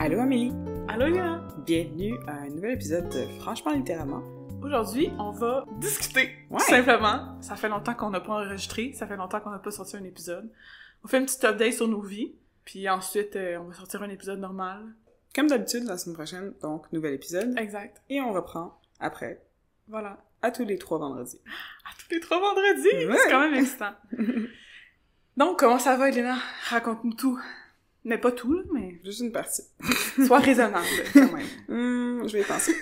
Allô Amélie! Allô Léa! Bienvenue à un nouvel épisode de Franchement Littéralement. Aujourd'hui, on va discuter, tout simplement. Ça fait longtemps qu'on n'a pas enregistré, ça fait longtemps qu'on n'a pas sorti un épisode. On fait une petite update sur nos vies, puis ensuite, on va sortir un épisode normal. Comme d'habitude, la semaine prochaine, donc nouvel épisode. Exact. Et on reprend après. Voilà. À tous les 3 vendredis. À tous les 3 vendredis! Ouais. C'est quand même excitant. Donc, comment ça va, Elena? Raconte-nous tout. Mais pas tout, là, mais... Juste une partie. Sois raisonnable, quand même. Je vais y penser.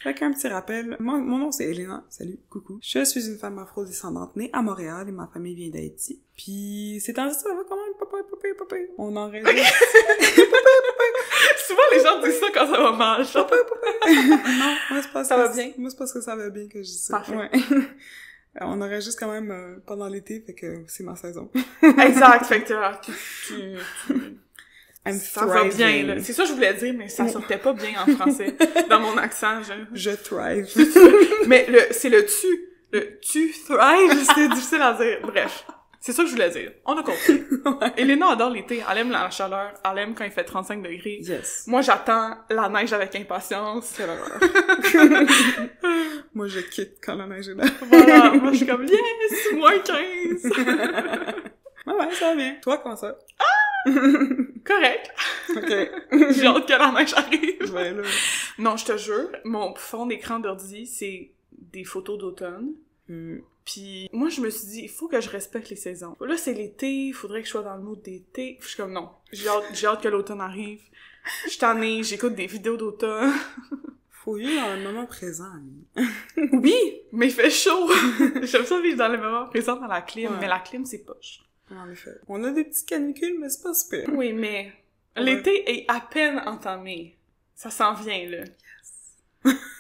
Fait qu'un petit rappel, mon nom c'est Elena, salut, coucou. Je suis une femme afro-descendante née à Montréal et ma famille vient d'Haïti. Puis ces temps-ci, ça va quand même, papa. On enregistre. Souvent les gens disent ça quand ça va mal. Non, moi c'est pas ça va bien. Moi c'est parce que ça va bien que je dis ça. Parfait. Ouais. On enregistre quand même pendant l'été, fait que c'est ma saison. Exact, fait que ça va thriving. bien, là. C'est ça que je voulais dire, mais ça sortait pas bien en français. Dans mon accent, Je thrive. Mais c'est le tu. Le tu thrive, c'est difficile à dire. Bref. C'est ça que je voulais dire. On a compris. Ouais. Elena adore l'été. Elle aime la chaleur. Elle aime quand il fait 35 degrés. Yes. Moi, j'attends la neige avec impatience. C'est l'horreur. Moi, je quitte quand la neige est là. Voilà. Moi, je suis comme, yes! Moins 15! Ouais, ça va bien. Toi, comment ça? Correct. OK. J'ai hâte que la neige arrive. Ouais, là. Non, je te jure, mon fond d'écran d'ordi, c'est des photos d'automne. Puis moi, je me suis dit, il faut que je respecte les saisons. Là, c'est l'été, il faudrait que je sois dans le mood d'été. Je suis comme, non, j'ai hâte que l'automne arrive. Je suis tannée, j'écoute des vidéos d'automne. Faut vivre dans le moment présent. Oui, mais il fait chaud. J'aime ça vivre dans le moment présent dans la clim, mais la clim, c'est poche. En effet. On a des petites canicules, mais c'est pas super. Oui, mais l'été est à peine entamé. Ça s'en vient, là. Yes.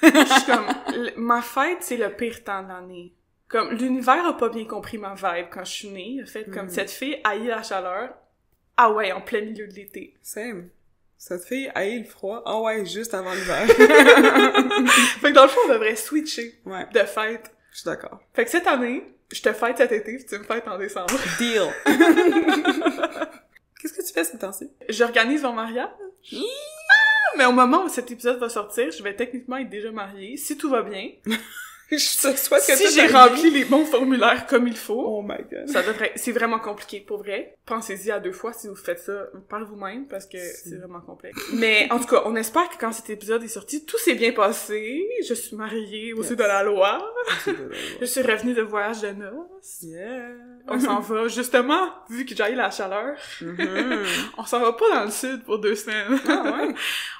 Je suis comme, ma fête, c'est le pire temps de l'année. Comme, l'univers a pas bien compris ma vibe quand je suis née. Il a fait comme, cette fille haït la chaleur. Ah ouais, en plein milieu de l'été. Same. Cette fille haït le froid. Ah ouais, juste avant l'hiver. Fait que dans le fond, on devrait switcher de fête. Je suis d'accord. Fait que cette année, je te fête cet été, puis tu me fêtes en décembre. Deal! Qu'est-ce que tu fais ces temps-ci? J'organise mon mariage. Mais au moment où cet épisode va sortir, je vais techniquement être déjà mariée, si tout va bien. Je souhaite que si j'ai rempli les bons formulaires comme il faut. Oh my god. C'est vraiment compliqué, pour vrai. Pensez-y à 2 fois si vous faites ça par vous-même, parce que c'est vraiment complexe. Mais, en tout cas, on espère que quand cet épisode est sorti, tout s'est bien passé. Je suis mariée au sud de la loi. Je suis revenue de voyage de noces. Yeah. On s'en va, justement, vu que j'ai la chaleur. On s'en va pas dans le sud pour 2 semaines. Ah ouais?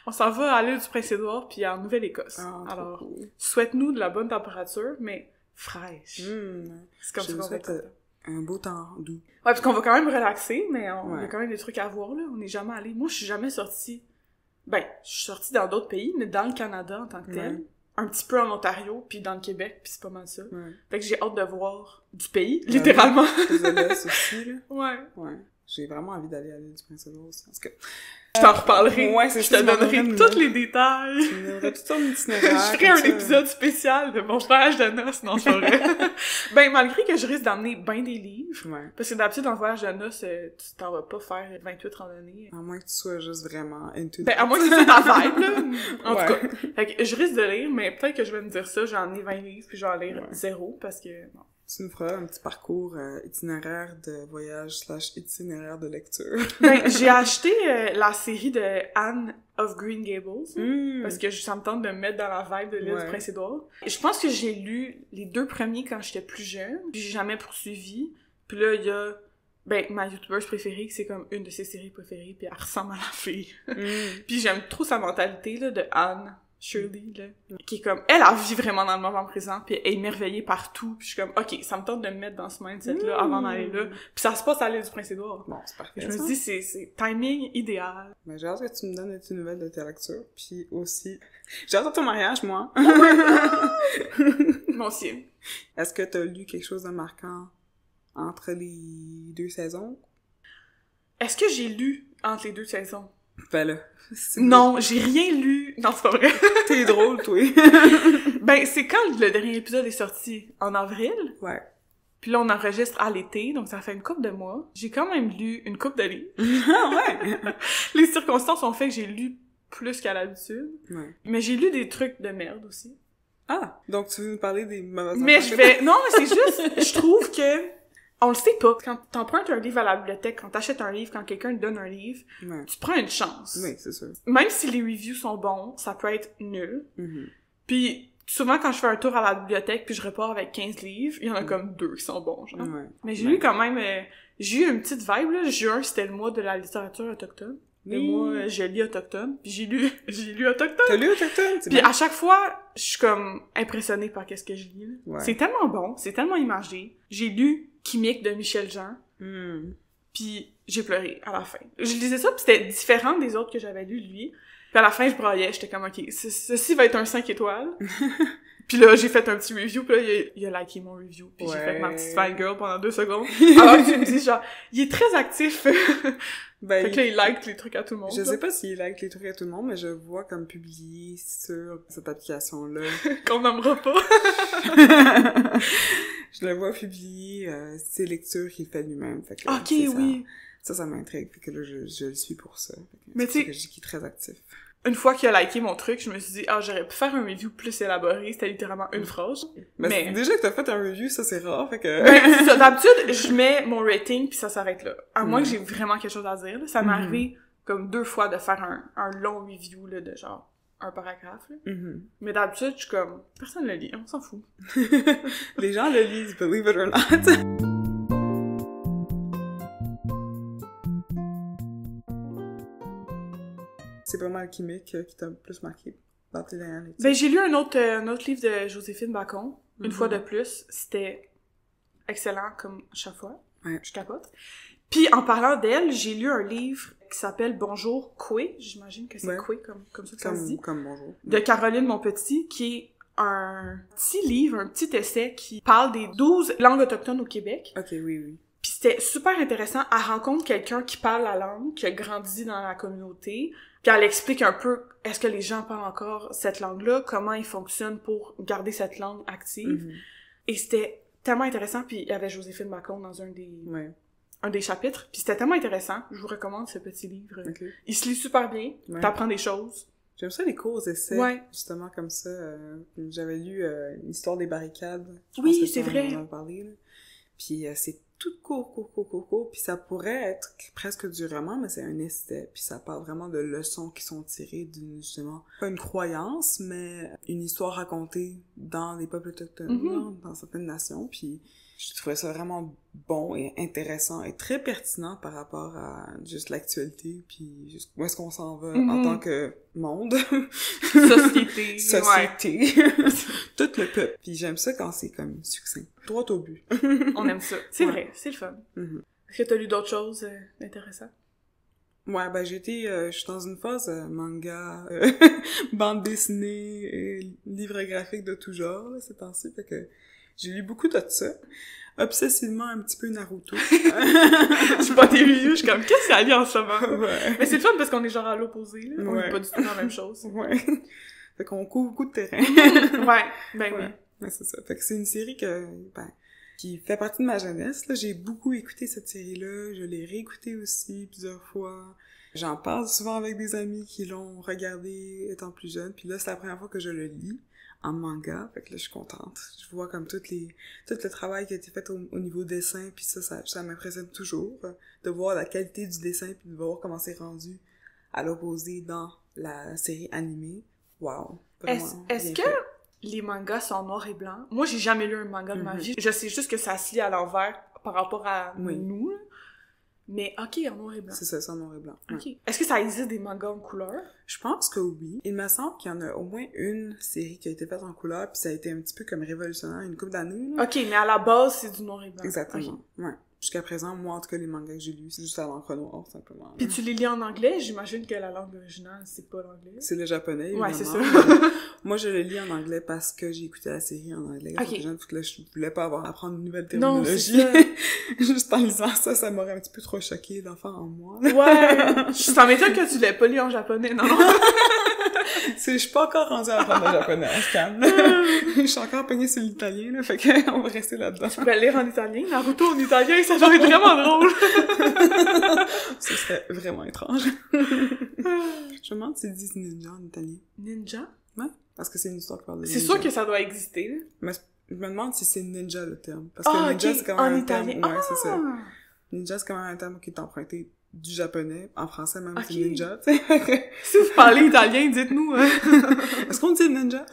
On s'en va à l'île du Prince-Édouard puis en Nouvelle-Écosse. Alors, cool. souhaite-nous de la bonne température, mais fraîche. C'est comme ça qu'on va être un beau temps doux. Ouais, parce qu'on va quand même relaxer, mais on a quand même des trucs à voir, là. On n'est jamais allé. Moi, je suis jamais sortie. Ben, je suis sortie dans d'autres pays, mais dans le Canada en tant que tel. Un petit peu en Ontario, puis dans le Québec, puis c'est pas mal ça. Fait que j'ai hâte de voir du pays, littéralement. Désolée, aussi, là. Ouais. J'ai vraiment envie d'aller à l'île du Prince-Édouard aussi, parce que... Je t'en reparlerai. Ouais, c'est je te donnerai tous les détails. Tu me donnerais tout ton itinéraire. Je ferai un épisode spécial de mon voyage de noces, non, c'est vrai. Ben, malgré que je risque d'emmener ben des livres. Parce que d'habitude, en voyage de noces, tu t'en vas pas faire 28 randonnées. À moins que tu sois juste vraiment into Ben, à moins que c'est ta vibe, là. En tout cas. Fait que je risque de lire, mais peut-être que je vais me dire ça, j'en ai 20 livres, puis je vais en lire 0, parce que, bon. Tu nous feras un petit parcours itinéraire de voyage / itinéraire de lecture. Ben, j'ai acheté la série de Anne of Green Gables, parce que ça me tente de me mettre dans la vibe de l'île du Prince-Édouard. Je pense que j'ai lu les 2 premiers quand j'étais plus jeune, puis j'ai jamais poursuivi. Puis là, il y a ma youtubeuse préférée, c'est comme une de ses séries préférées, puis elle ressemble à la fille. Puis j'aime trop sa mentalité, là, de Anne Shirley, là, qui est comme, elle vit vraiment dans le moment présent, puis elle est émerveillée partout, puis je suis comme, ok, ça me tente de me mettre dans ce mindset-là avant d'aller là, puis ça se passe à l'île du Prince-Édouard. Bon, c'est parfait. Je me dis, c'est timing idéal. Ben, j'ai hâte que tu me donnes des nouvelles de tes lectures, puis aussi, j'ai hâte de ton mariage, moi. Moi aussi. Est-ce que t'as lu quelque chose de marquant entre les 2 saisons? Est-ce que j'ai lu entre les 2 saisons? Ben là... Non, j'ai rien lu. Non, c'est pas vrai. T'es drôle, toi. Ben, c'est quand le dernier épisode est sorti? En avril? Ouais. Puis là, on enregistre à l'été, donc ça fait une couple de mois. J'ai quand même lu une couple de livres. Ah ouais! Les circonstances ont fait que j'ai lu plus qu'à l'habitude. Ouais. Mais j'ai lu des trucs de merde aussi. Ah! Donc tu veux nous parler des mauvaises Mais affaires? Non, mais c'est juste... je trouve que... On le sait pas. Quand t'empruntes un livre à la bibliothèque, quand t'achètes un livre, quand quelqu'un te donne un livre, Ouais. tu prends une chance. Oui, c'est sûr. Même si les reviews sont bons, ça peut être nul. Mm-hmm. Puis souvent, quand je fais un tour à la bibliothèque puis je repars avec 15 livres, il y en a comme 2 qui sont bons, genre. Ouais. Mais j'ai lu quand même... j'ai eu une petite vibe, là. Juin, c'était le mois de la littérature autochtone. Et moi, je lis autochtone. Puis j'ai lu autochtone. T'as lu autochtone? Puis à chaque fois, je suis comme impressionnée par qu'est-ce que je lis, là. Ouais. C'est tellement bon, c'est tellement imagé. J'ai lu Chimique de Michel Jean. Mm. Puis j'ai pleuré à la fin. Je lisais ça, puis c'était différent des autres que j'avais lu, lui. Puis à la fin, je braillais, j'étais comme, OK, ceci va être un 5 étoiles. Puis là, j'ai fait un petit review, puis là, il a liké mon review, puis j'ai fait ma petite fangirl pendant 2 secondes. Alors que tu me dis, genre, il est très actif. Ben, fait que là, il like les trucs à tout le monde. Je sais pas s'il like les trucs à tout le monde, mais je vois comme publié sur cette application-là. Qu'on nommera pas. Je le vois publier ses lectures qu'il fait lui-même. Fait que, OK, oui. Ça m'intrigue. Fait que là, je le suis pour ça. Mais tu sais, que je dis qu'il est très actif. Une fois qu'il a liké mon truc, je me suis dit, j'aurais pu faire un review plus élaboré. C'était littéralement une phrase. Mais déjà que t'as fait un review, ça c'est rare, fait que... Ben, c'est ça. D'habitude, je mets mon rating puis ça s'arrête là. À moins que j'ai vraiment quelque chose à dire, là. Ça m'est arrivé comme 2 fois de faire un long review, là, de genre un paragraphe, là. Mais d'habitude, je suis comme, personne le lit, on s'en fout. Les gens le lisent, believe it or not. C'est pas mal Chimique qui t'a plus marqué dans tes dernières lectures. Ben, j'ai lu un autre livre de Joséphine Bacon, une fois de plus. C'était excellent comme chaque fois. Ouais. Je capote. Puis, en parlant d'elle, j'ai lu un livre qui s'appelle Bonjour Coué. J'imagine que c'est Coué, comme ça que ça se dit. Comme Bonjour. De Caroline Monpetit, qui est un petit livre, un petit essai qui parle des 12 langues autochtones au Québec. Ok, oui. Puis c'était super intéressant. Elle rencontre quelqu'un qui parle la langue, qui a grandi dans la communauté. Puis elle explique un peu, est-ce que les gens parlent encore cette langue-là? Comment ils fonctionnent pour garder cette langue active? Et c'était tellement intéressant. Puis il y avait Joséphine Bacon dans un des chapitres. Puis c'était tellement intéressant. Je vous recommande ce petit livre. Okay. Il se lit super bien. T'apprends des choses. J'aime ça les courts essais, justement comme ça. J'avais lu l'histoire des barricades. Oui, c'est vrai. On en a parlé, là. Puis c'est tout court. Puis ça pourrait être presque du roman, mais c'est un essai. Puis ça parle vraiment de leçons qui sont tirées d'une, justement, pas une croyance, mais une histoire racontée dans les peuples autochtones, dans certaines nations. Puis je trouvais ça vraiment bon et intéressant et très pertinent par rapport à juste l'actualité, puis juste où est-ce qu'on s'en va en tant que monde. Société. Tout le peuple. Puis j'aime ça quand c'est comme succinct. Droit au but. On aime ça. C'est vrai, c'est le fun. Est-ce que t'as lu d'autres choses intéressantes? Ouais, ben je suis dans une phase manga, bande dessinée, livres graphiques de tout genre, là, ces temps-ci, fait que j'ai lu beaucoup de ça. Obsessivement un petit peu Naruto. Je vois tes reviews, je suis comme, qu'est-ce qu'il y a lu en ce moment? Ouais. Mais c'est le fun parce qu'on est genre à l'opposé, là. On est pas du tout dans la même chose. Ouais. Fait qu'on couvre beaucoup de terrain. Oui. Ouais, c'est ça. Fait que c'est une série qui fait partie de ma jeunesse, là. J'ai beaucoup écouté cette série-là. Je l'ai réécoutée aussi plusieurs fois. J'en parle souvent avec des amis qui l'ont regardé étant plus jeune. Puis là, c'est la première fois que je le lis en manga, fait que là, je suis contente. Je vois comme tout le travail qui a été fait au niveau dessin, puis ça m'impressionne toujours, de voir la qualité du dessin, puis de voir comment c'est rendu à l'opposé dans la série animée. Wow! Est-ce que les mangas sont noirs et blancs? Moi, j'ai jamais lu un manga de ma vie. Je sais juste que ça se lit à l'envers par rapport à nous, là. Mais OK, en noir et blanc. C'est ça, c'est en noir et blanc. OK. Ouais. Est-ce que ça existe des mangas en couleur? Je pense que oui. Il me semble qu'il y en a au moins une série qui a été faite en couleur, puis ça a été un petit peu comme révolutionnaire une couple d'années, là. OK, mais à la base, c'est du noir et blanc. Exactement. Okay. Ouais. Jusqu'à présent, moi, en tout cas, les mangas que j'ai lus, c'est juste à l'encre noire, simplement. Puis tu les lis en anglais? J'imagine que la langue originale, c'est pas l'anglais. C'est le japonais, évidemment. Ouais, c'est ça. Moi, je le lis en anglais parce que j'ai écouté la série en anglais. Okay. Je voulais pas avoir à apprendre une nouvelle terminologie. Non, c'est ça. Juste en lisant ça m'aurait un petit peu trop choqué, l'enfant en moi. Ouais! Ça m'étonne que tu l'aies pas lu en japonais, non? Je suis pas encore rendue à apprendre le japonais, on se calme. Je suis encore pognée sur l'italien, là, fait qu'on va rester là-dedans. Tu pourrais lire en italien, Naruto en italien, ça va être vraiment drôle. Ce serait vraiment étrange. Je me demande s'ils disent ninja en italien. Ninja? Ouais, parce que c'est une histoire qui parle de ninja. C'est sûr que ça doit exister, là. Mais je me demande si c'est ninja le terme. Parce que ninja, c'est quand même un terme... Ouais, c'est ça. Ninja, c'est quand même un terme qui est emprunté du japonais. En français, même, c'est ninja, tu sais. Si vous parlez italien, dites-nous, hein. Est-ce qu'on dit ninja?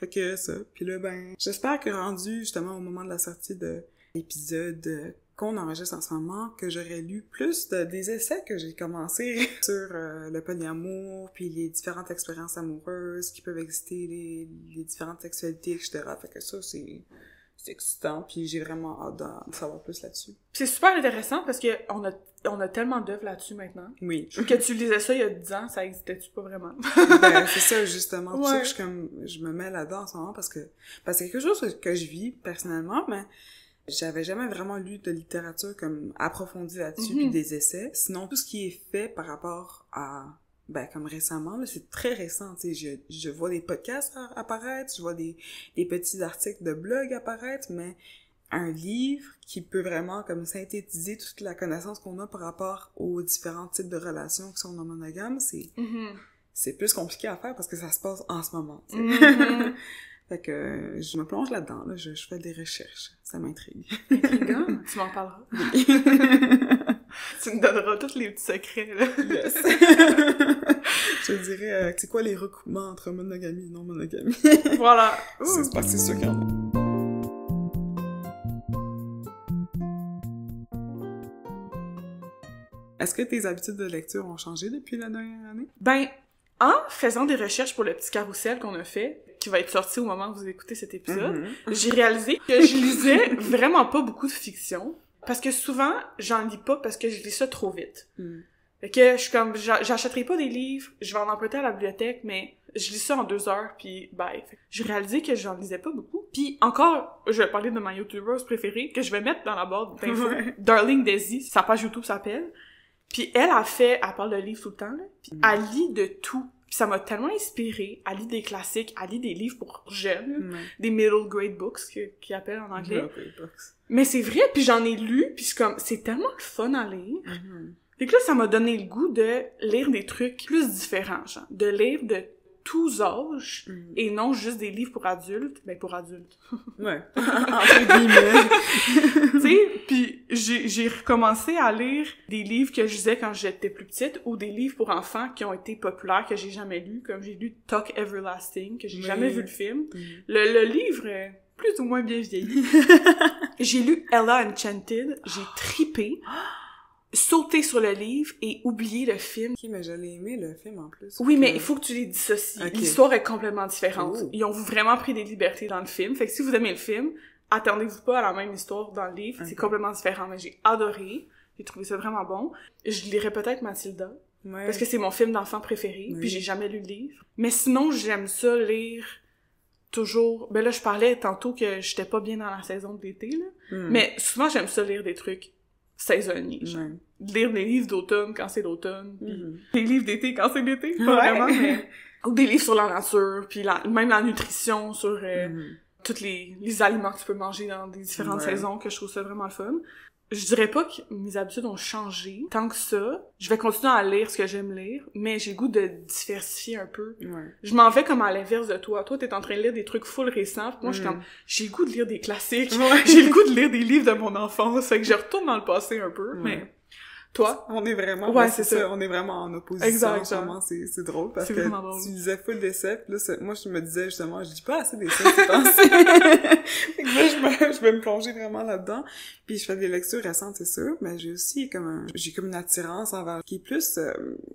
Fait que ça. Puis là, ben, j'espère que rendu, justement, au moment de la sortie de l'épisode qu'on enregistre en ce moment, que j'aurais lu plus des essais que j'ai commencé sur le polyamour, puis les différentes expériences amoureuses qui peuvent exister, les différentes sexualités, etc. Fait que ça, c'est excitant, puis j'ai vraiment hâte d'en savoir plus là-dessus. C'est super intéressant parce que on a tellement d'œuvres là-dessus maintenant. Oui. Que tu lisais ça il y a 10 ans, ça existait-tu pas vraiment? Ben, c'est ça, justement. Ouais. C'est ça que je me mets là-dedans en ce moment parce que c'est quelque chose que je vis personnellement, mais j'avais jamais vraiment lu de littérature comme approfondie là-dessus, puis des essais. Sinon, tout ce qui est fait par rapport à... Ben, comme récemment, là, c'est très récent, tu sais, je vois des podcasts apparaître, je vois des petits articles de blog apparaître, mais un livre qui peut vraiment comme synthétiser toute la connaissance qu'on a par rapport aux différents types de relations qui sont non monogames, c'est plus compliqué à faire parce que ça se passe en ce moment, tu sais. Fait que je me plonge là-dedans, là, je fais des recherches, ça m'intrigue. Intriguant, tu m'en parleras. Oui. Tu me donneras tous les petits secrets, là. Yes. Je te dirais, c'est quoi les recoupements entre monogamie et non-monogamie? Voilà. C'est parce que c'est sûr qu'il y en a. Est-ce que tes habitudes de lecture ont changé depuis la dernière année? Ben, en faisant des recherches pour le petit carrousel qu'on a fait, qui va être sorti au moment où vous écoutez cet épisode, j'ai réalisé que je lisais vraiment pas beaucoup de fiction. Parce que souvent, j'en lis pas parce que je lis ça trop vite. Fait que je suis comme, j'achèterai pas des livres, je vais en emprunter à la bibliothèque, mais je lis ça en 2 heures, puis bye. J'ai réalisé que j'en lisais pas beaucoup. Puis encore, je vais parler de ma YouTubeuse préférée, que je vais mettre dans la barre d'infos. Ouais. Darling Daisy, sa page YouTube s'appelle. Puis elle parle de livres tout le temps, là. Puis elle lit de tout. Puis ça m'a tellement inspirée. Elle lit des classiques, elle lit des livres pour jeunes, des middle grade books, qu'ils appellent en anglais. Mais c'est vrai, puis j'en ai lu, puis c'est tellement le fun à lire. Fait que là, ça m'a donné le goût de lire des trucs plus différents, genre, de lire de tous âges, et non juste des livres pour adultes, ben pour adultes. Ouais, entre guillemets. Tu sais, puis j'ai recommencé à lire des livres que je lisais quand j'étais plus petite, ou des livres pour enfants qui ont été populaires, que j'ai jamais lus, comme j'ai lu Talk Everlasting, que j'ai jamais vu le film. Le livre est plus ou moins bien vieilli. J'ai lu Ella Enchanted, j'ai tripé. Sauter sur le livre et oublier le film. Ok, mais j'allais aimer le film en plus. Oui, mais il faut que tu les dissocies. Okay. L'histoire est complètement différente. Oh. Ils ont vraiment pris des libertés dans le film. Fait que si vous aimez le film, attendez-vous pas à la même histoire dans le livre. Okay. C'est complètement différent. Mais j'ai adoré. J'ai trouvé ça vraiment bon. Je lirais peut-être Mathilda. Ouais. Parce que c'est mon film d'enfant préféré. Oui. Puis j'ai jamais lu le livre. Mais sinon, j'aime ça lire toujours... Ben là, je parlais tantôt que j'étais pas bien dans la saison de l'été, là. Mais souvent, j'aime ça lire des trucs saisonniers, genre. Lire des livres d'automne quand c'est l'automne, puis des livres d'été quand c'est l'été, pas vraiment, mais... Ou des livres sur la nature, puis même la nutrition, sur tous les aliments que tu peux manger dans des différentes saisons, que je trouve ça vraiment le fun. Je dirais pas que mes habitudes ont changé tant que ça. Je vais continuer à lire ce que j'aime lire, mais j'ai le goût de diversifier un peu. Je m'en vais comme à l'inverse de toi. Toi, t'es en train de lire des trucs full récents, puis moi, je suis comme, j'ai le goût de lire des classiques, j'ai le goût de lire des livres de mon enfance, fait que je retourne dans le passé un peu, mais... Toi? On est vraiment... Ouais, c'est ça. On est vraiment en opposition. Exact. Vraiment, c'est drôle parce que drôle. Tu lisais full d'essais, pis là, moi, je me disais justement, je lis pas assez d'essais ces temps-ci. Fait que là, je vais me plonger vraiment là-dedans. Puis je fais des lectures récentes, c'est sûr, mais j'ai aussi j'ai comme une attirance envers qui est plus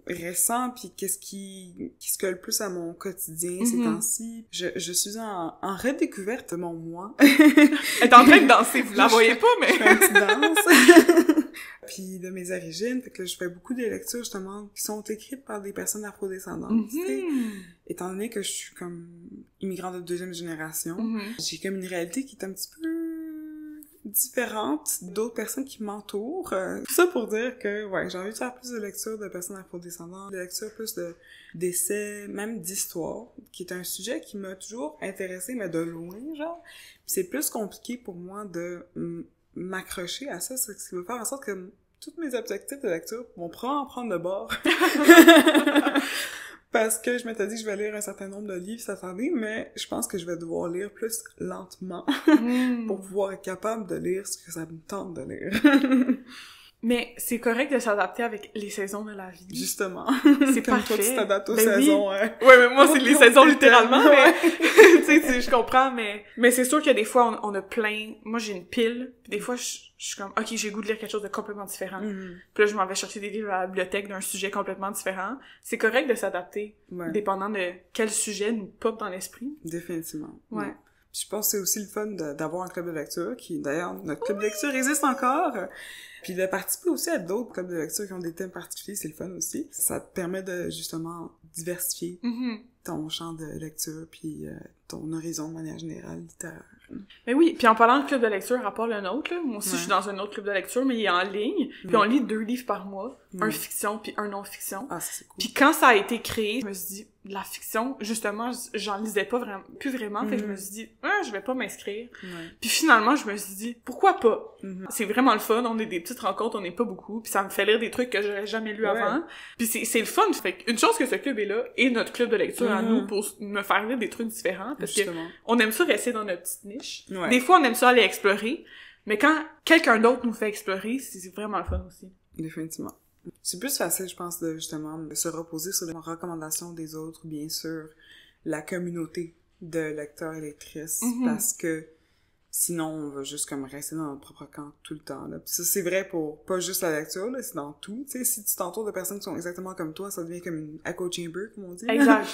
récent, puis qu'est-ce qui se colle plus à mon quotidien ces temps-ci. Je suis en redécouverte de mon moi. Elle est en train de danser, vous la voyez pas, mais... Je fais une petite danse. Puis de mes origines, fait que là, je fais beaucoup de lectures justement qui sont écrites par des personnes afrodescendantes. Étant donné que je suis comme immigrante de 2e génération, j'ai comme une réalité qui est un petit peu différentes d'autres personnes qui m'entourent. Tout ça pour dire que, ouais, j'ai envie de faire plus de lectures de personnes afrodescendantes, de lectures plus d'essais, même d'histoire, qui est un sujet qui m'a toujours intéressée, mais de loin, genre. Puis c'est plus compliqué pour moi de m'accrocher à ça, ce qui va faire en sorte que tous mes objectifs de lecture vont prendre le bord. Parce que je m'étais dit que je vais lire un certain nombre de livres cette année, mais je pense que je vais devoir lire plus lentement pour pouvoir être capable de lire ce que ça me tente de lire. Mais c'est correct de s'adapter avec les saisons de la vie. Justement. C'est comme parfait. toi, tu t'adaptes aux Ben saisons. Oui. Ouais, mais moi, c'est les saisons littéralement, ouais. mais tu sais, je comprends, mais c'est sûr qu'il y a des fois, on a plein... Moi, j'ai une pile, puis des fois, je suis comme, OK, j'ai le goût de lire quelque chose de complètement différent. Puis là, je m'en vais chercher des livres à la bibliothèque d'un sujet complètement différent. C'est correct de s'adapter, dépendant de quel sujet nous pop dans l'esprit. Définitivement. Ouais. Puis je pense que c'est aussi le fun d'avoir un club de lecture, qui, d'ailleurs, notre club de lecture existe encore. Puis de participer aussi à d'autres clubs de lecture qui ont des thèmes particuliers, c'est le fun aussi. Ça te permet de, justement, diversifier ton champ de lecture, puis ton horizon de manière générale littéraire. Mais oui, puis en parlant de club de lecture, à part le nôtre, là, moi aussi je suis dans un autre club de lecture, mais il est en ligne, puis on lit 2 livres par mois, un fiction puis un non-fiction. Ah, ça, c'est cool. Puis quand ça a été créé, je me suis dit, la fiction, justement, j'en lisais pas plus vraiment, fait que je me suis dit, je vais pas m'inscrire. Puis finalement, je me suis dit, pourquoi pas? C'est vraiment le fun, on est des petites rencontres, on n'est pas beaucoup, puis ça me fait lire des trucs que j'aurais jamais lus avant. Puis c'est le fun, fait qu'une chose que ce club est là, et notre club de lecture à nous, pour me faire lire des trucs différents, parce que on aime ça rester dans notre petite niche. Des fois, on aime ça aller explorer, mais quand quelqu'un d'autre nous fait explorer, c'est vraiment le fun aussi. Définitivement. C'est plus facile, je pense, de se reposer sur les recommandations des autres, bien sûr, la communauté de lecteurs et lectrices, parce que sinon, on va juste comme rester dans notre propre camp tout le temps, là. Puis ça, c'est vrai pour pas juste la lecture, là, c'est dans tout. Tu sais, si tu t'entoures de personnes qui sont exactement comme toi, ça devient comme une echo chamber, comme on dit. Exact.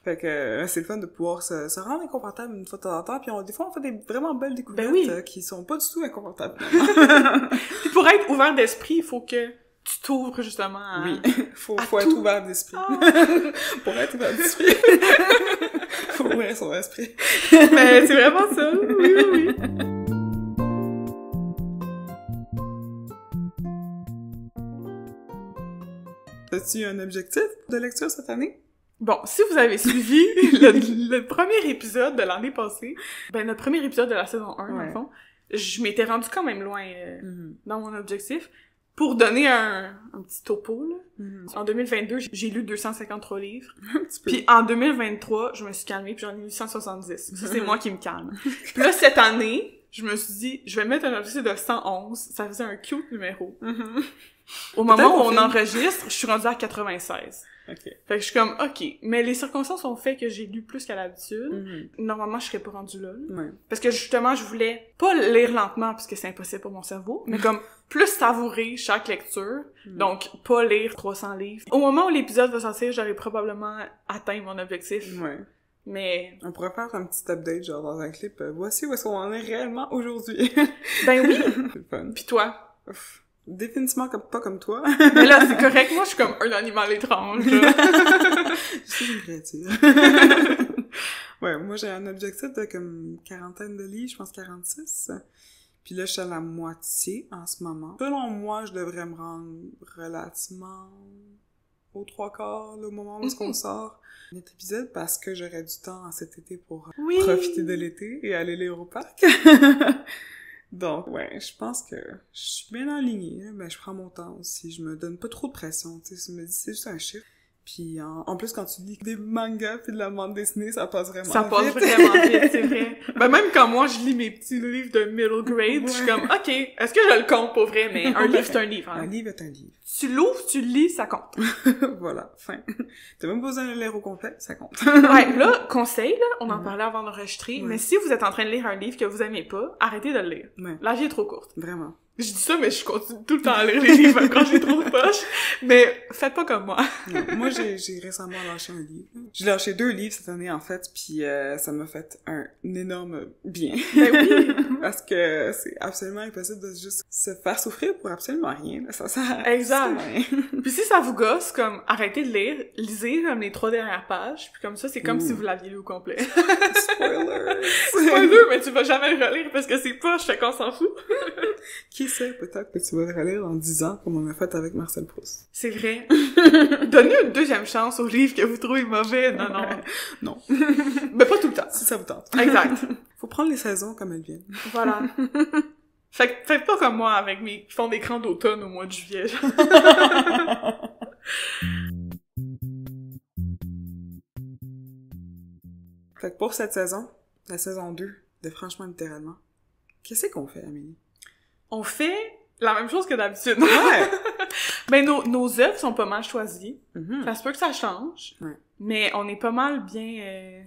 Fait que c'est le fun de pouvoir se rendre inconfortable une fois de temps en temps, puis des fois, on fait des vraiment belles découvertes qui sont pas du tout inconfortables. Puis pour être ouvert d'esprit, il faut que tu t'ouvres justement à... Oui, faut être ouvert d'esprit. Pour être ouvert d'esprit. Faut ouvrir son esprit. Mais c'est vraiment ça, oui. As-tu un objectif de lecture cette année? Bon, si vous avez suivi le premier épisode de l'année passée, notre premier épisode de la saison 1, dans le fond, je m'étais rendue quand même loin dans mon objectif. Pour donner un petit topo, là, en 2022, j'ai lu 253 livres. Puis en 2023, je me suis calmée, puis j'en ai lu 170. Ça, c'est moi qui me calme. Puis là, cette année, je me suis dit, je vais mettre un objectif de 111. Ça faisait un cute numéro. Au moment où on enregistre, je suis rendue à 96. Okay. Fait que je suis comme, OK. Mais les circonstances ont fait que j'ai lu plus qu'à l'habitude. Normalement, je serais pas rendue là. Parce que justement, je voulais pas lire lentement, parce que c'est impossible pour mon cerveau, mais comme plus savourer chaque lecture. Donc, pas lire 300 livres. Au moment où l'épisode va sortir, j'aurais probablement atteint mon objectif. Mais... On pourrait faire un petit update, genre, dans un clip. Voici où est-ce qu'on en est réellement aujourd'hui. Ben oui! C'est le fun. Pis toi? Définitivement pas comme toi. Mais là, c'est correct. Moi, je suis comme un animal étrange, là. Je suis une créature. Ouais, moi, j'ai un objectif de comme 40aine de livres, je pense 46. Puis là, je suis à la moitié en ce moment. Selon moi, je devrais me rendre relativement aux 3/4, là, au moment où on sort notre épisode, parce que j'aurai du temps cet été pour profiter de l'été et aller lire au parc. Donc, ouais, je pense que je suis bien alignée, mais je prends mon temps aussi. Je me donne pas trop de pression, tu sais. Je me dis, c'est juste un chiffre. Puis, en plus, quand tu lis des mangas puis de la bande dessinée, ça passe vraiment vite. Ça passe vraiment vite, c'est vrai. Ben, même quand moi, je lis mes petits livres de middle grade, je suis comme, OK, est-ce que je le compte pour vrai? Mais un livre, c'est un livre. Hein? Un livre est un livre. Tu l'ouvres, tu le lis, ça compte. Voilà, fin. T'as même pas besoin de le lire au complet, ça compte. Ouais, là, conseil, là, on en parlait avant d'enregistrer, mais si vous êtes en train de lire un livre que vous aimez pas, arrêtez de le lire. La vie est trop courte. Vraiment. Je dis ça, mais je continue tout le temps à lire les livres quand j'ai trop de poche. Mais faites pas comme moi. Non, moi, j'ai récemment lâché un livre. J'ai lâché 2 livres cette année, en fait, puis ça m'a fait un énorme bien. Ben oui! Parce que c'est absolument impossible de juste se faire souffrir pour absolument rien. Ça sert Exact. à rien. Puis si ça vous gosse, comme, arrêtez de lire, lisez comme les 3 dernières pages, puis comme ça, c'est comme si vous l'aviez lu au complet. Spoiler! Spoiler, mais tu vas jamais le relire parce que c'est poche, fait qu'on s'en fout. Qui sait, peut-être que tu vas le relire dans 10 ans, comme on a fait avec Marcel Proust. C'est vrai. Donnez une deuxième chance aux livres que vous trouvez mauvais. Non, non. Non. Mais pas tout le temps. Si ça vous tente. Exact. Faut prendre les saisons comme elles viennent. Voilà. Faites pas comme moi avec mes fonds d'écran d'automne au mois de juillet. Fait que pour cette saison, la saison 2 de Franchement Littéralement, qu'est-ce qu'on fait, Amélie? On fait la même chose que d'habitude. Ouais! Ben, nos œuvres sont pas mal choisies. Mm-hmm. Ça se peut que ça change. Ouais. Mais on est pas mal bien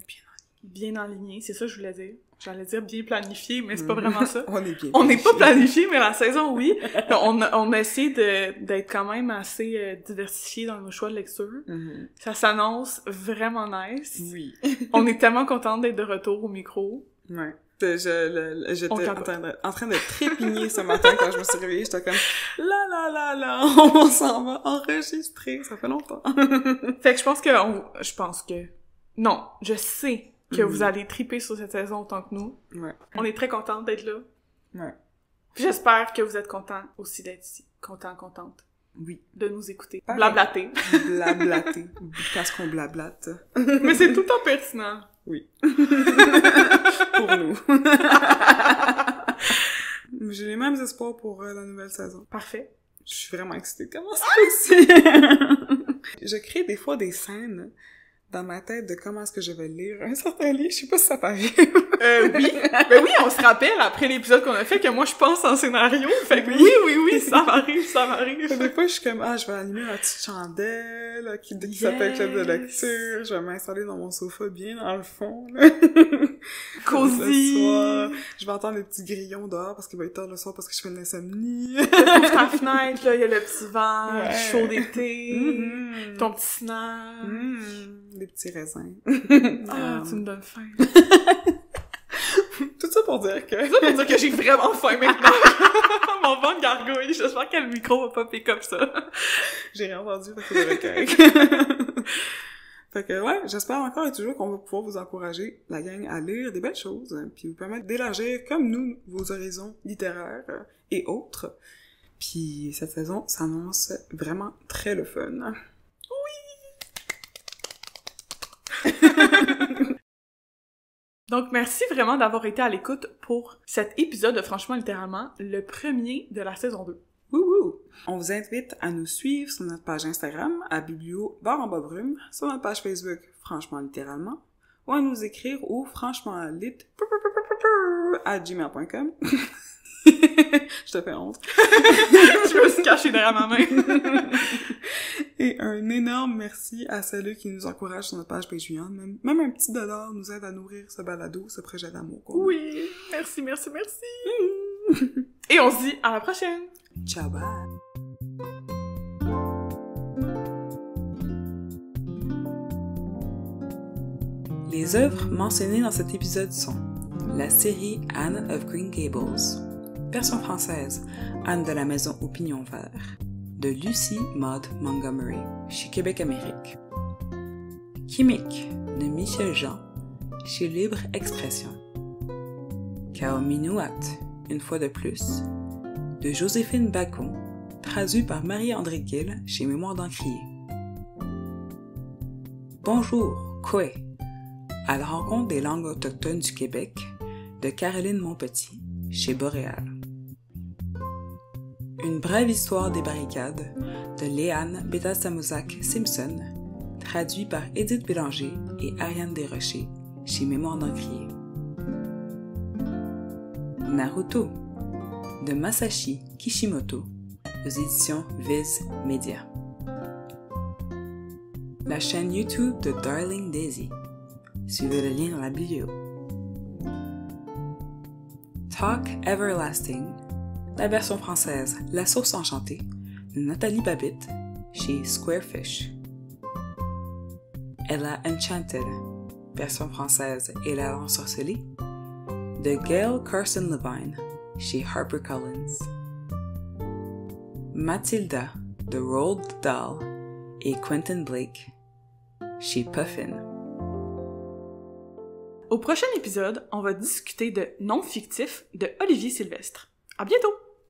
alignés. C'est ça que je voulais dire. J'allais dire bien planifié, mais c'est pas vraiment ça. On est bien. On n'est pas planifié, mais la saison, oui. On a essayé d'être quand même assez diversifié dans nos choix de lecture. Mm-hmm. Ça s'annonce vraiment nice. Oui. On est tellement contente d'être de retour au micro. Ouais. J'étais en train de trépigner ce matin quand je me suis réveillée. J'étais comme, là, on s'en va enregistrer. Ça fait longtemps. Fait que je sais que vous allez triper sur cette saison autant que nous. Ouais. On est très contente d'être là. Ouais. Puis j'espère que vous êtes contents aussi d'être ici. Contente. Oui. De nous écouter. Pareil. Blablater. Blablater. Parce qu'on blablate. Mais c'est tout le temps pertinent. Oui. Pour nous. J'ai les mêmes espoirs pour la nouvelle saison. Parfait. Je suis vraiment excitée de commencer aussi. Je crée des fois des scènes dans ma tête de comment est-ce que je vais lire un certain livre. Je sais pas si ça t'arrive. Oui. Ben oui, on se rappelle après l'épisode qu'on a fait que moi je pense en scénario. Fait que oui, ça m'arrive. Des fois, je suis comme, je vais allumer ma petite chandelle qui s'appelle club de lecture. Je vais m'installer dans mon sofa bien dans le fond, là. Cosy. Le soir. Je vais entendre les petits grillons dehors parce qu'il va être tard le soir parce que je fais de l'insomnie. Ouvre ta fenêtre, là, il y a le petit vent, Ouais. chaud d'été, Mm-hmm. ton petit snack. Des petits raisins. Tu me donnes faim. Tout ça pour dire que... Ça pour dire que j'ai vraiment faim maintenant. Mon ventre gargouille. J'espère que le micro va pas piquer comme ça. J'ai rien entendu, fait que c'est correct. Fait que ouais, j'espère encore et toujours qu'on va pouvoir vous encourager, la gang, à lire des belles choses, puis vous permettre d'élargir, comme nous, vos horizons littéraires et autres. Puis cette saison s'annonce vraiment très le fun. Oui! Donc, merci vraiment d'avoir été à l'écoute pour cet épisode de Franchement Littéralement, le premier de la saison 2. Wouhou! On vous invite à nous suivre sur notre page Instagram, à biblio_brume, sur notre page Facebook, Franchement Littéralement, ou à nous écrire au franchmentlit@gmail.com. Je te fais honte. Je me suis cachée derrière ma main. Et un énorme merci à celles qui nous encouragent sur notre page Patreon. Même un petit dollar nous aide à nourrir ce balado, ce projet d'amour. Oui, merci. Et on se dit à la prochaine! Ciao, bye! Les œuvres mentionnées dans cet épisode sont la série Anne of Green Gables, version française Anne de la Maison au Pignon Vert, de Lucy Maud Montgomery, chez Québec Amérique. Chimique, de Michel Jean, chez Libre Expression. Kaominouat, une fois de plus, de Joséphine Bacon, traduit par Marie-André Gill, chez Mémoire d'Encrier. Bonjour, Koué, à la rencontre des langues autochtones du Québec, de Caroline Montpetit, chez Boréal. Une brève histoire des barricades, de Léane Bétasamouzac-Simpson, traduit par Édith Bélanger et Ariane Desrochers, chez Mémoire d'Encrier. Naruto, de Masashi Kishimoto, aux éditions Viz Media. La chaîne YouTube de Darling Daisy. Suivez le lien dans la bio. Talk Everlasting, La version française La sauce enchantée de Nathalie Babbitt chez Squarefish. Ella Enchanted, version française Et la ensorcelée de Gail Carson Levine chez HarperCollins. Matilda de Roald Dahl et Quentin Blake chez Puffin. Au prochain épisode, on va discuter de Nom fictif de Olivier Sylvestre. À bientôt!